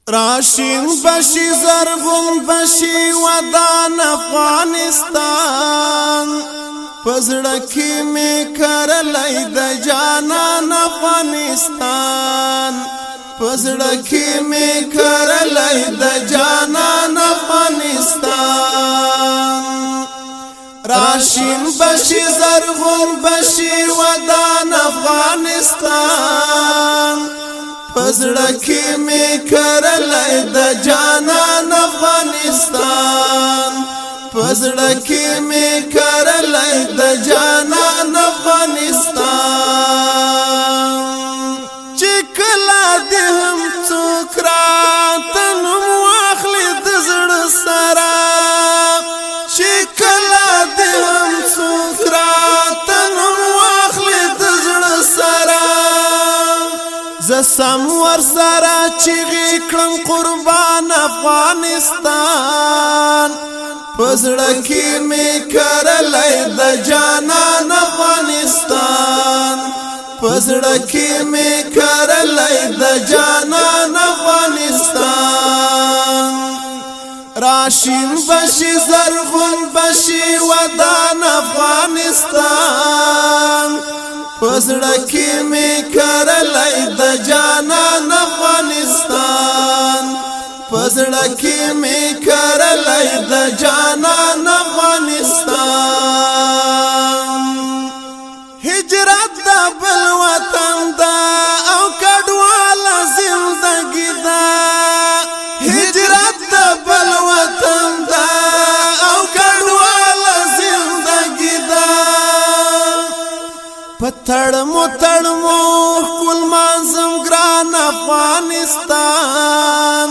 راشین بشی زرغون بشی ودان افغانستان پزړکی می کرلای د جانان افغانستان پزړکی می کرلای د جانان افغانستان راشین بشی زرغون بشی ودان افغانستان پزړکی می کرلای د جانان افغانستان پزړکی می کرلای د جانان افغانستان چې کلا دې هم څوک راته نوم واخلي د زړه سره چې کلا دې هم څوک راته نوم واخلي د زړه سره ز سم ور سره چیغې کړم قربان افغانستان پزړکی می کرلای د جانان افغانستان پزړکی می کرلای د جانان افغانستان راشین بشی زرغون بشی ودان افغانستان پزړکی می کرلای د جانان افغانستان پزړکی می کرلای د جانان افغانستان هجرت د بل وطن دا او کډواله زندگی دا هجرت د بل وطن دا او کډواله زندگی دا پتړمو تړمو کول مانزم ګران افغانستان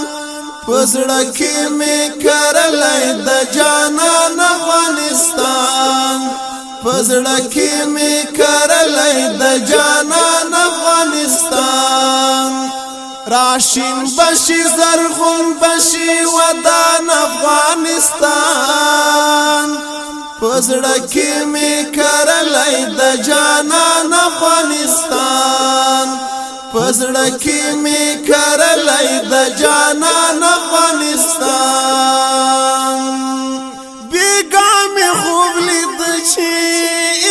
پزړکی می کرلای د جانان افغانستان پزړکی می کرلای د جانان افغانستان راشین بشی زرغون بشی ودان افغانستان پزړکی می کرلای د جانان افغانستان پزړکی می کرلای د جانان افغانستان بیګا می خوب لید چې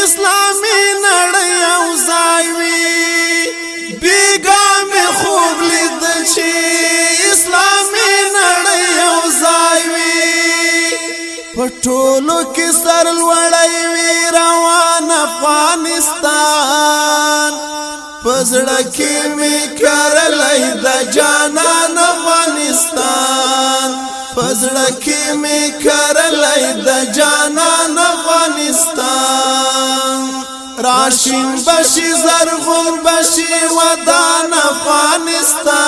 اسلامي نړۍ او ځایوي بیګا می خوب لید چې اسلامي نړۍ او ځایوي پټولو کې سر لوړی وی روان افغانستان پزړکی می کرلای د جانان افغانستان پزړکی می کرلای د جانان افغانستان راشین بشی زرغون بشی ودان افغانستان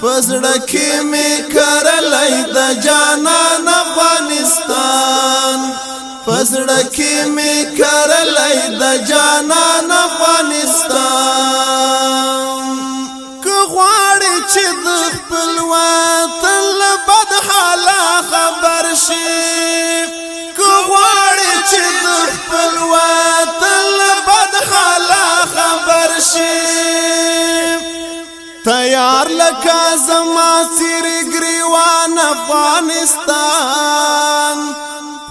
پزړکی می کرلای د جانان افغانستان پزړکی می کرلای د جانان افغانستان که غواړي چې د خپل وطن له بد حاله خبر شي که غواړي چې د خپل وطن له بد حاله خبر شي تیار لکه زما څیرې ګریوان افغانستان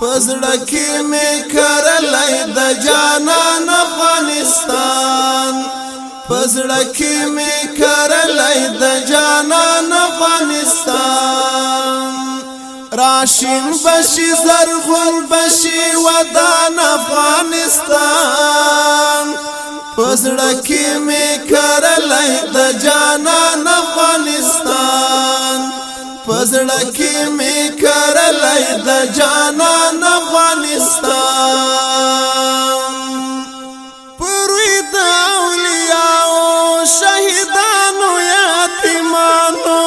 پزړکی می کرلای د جانان افغانستان پزړکی می کرلای د جانان افغانستان راشین بشی زرغون بشی ودان افغانستان پزړکی می کرلای د جانان افغانستان پزړکی می کرلای د جانان افغانستان پروي د اولیاء شهیدانو یتیمانو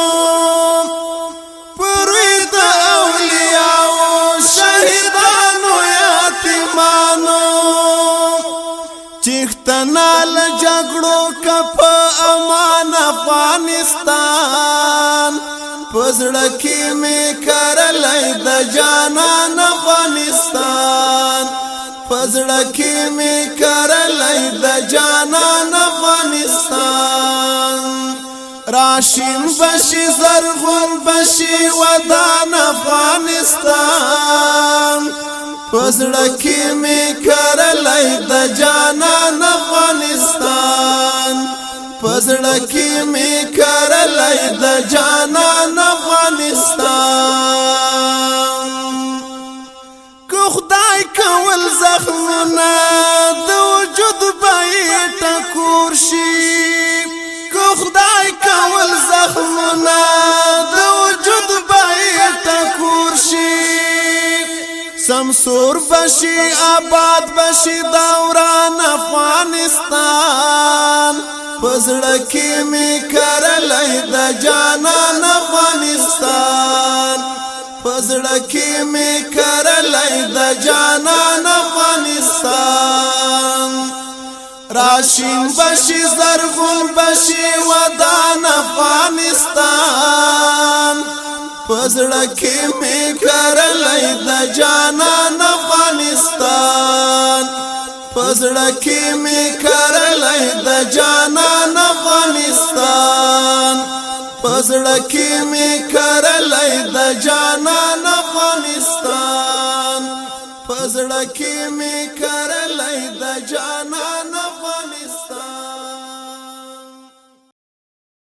پروي د اولیاء شهیدانو یتیمانو چختنال جګړو کپ امان افغانستان پزړکی می کرلای د جانان افغانستان پزړکی می کرلای د جانان افغانستان راشین بشي زرغون بشي ودان افغانستان پزړه کې می کرلای د جانان افغانستان پزړه کې می کرلای د جانان افغانستان کو خدای کول زخمونه د وجود بیت کورشي کو خدای کول زخمونه د وجود بیت کورشي سمسور بشي آباد بشي دوران افغانستان پزړه کې می کرلای د جانان افغانستان پزړه کې می کرلای د جانان افغانستان راشین بشي زرغون بشي ودان افغانستان پزړه کې می کرلای د جانان افغانستان پزړه کې می کرلای د جانان افغانستان پزړه کې می کرلای د جانان افغانستان پزړه کې می کرلای د جانان افغانستان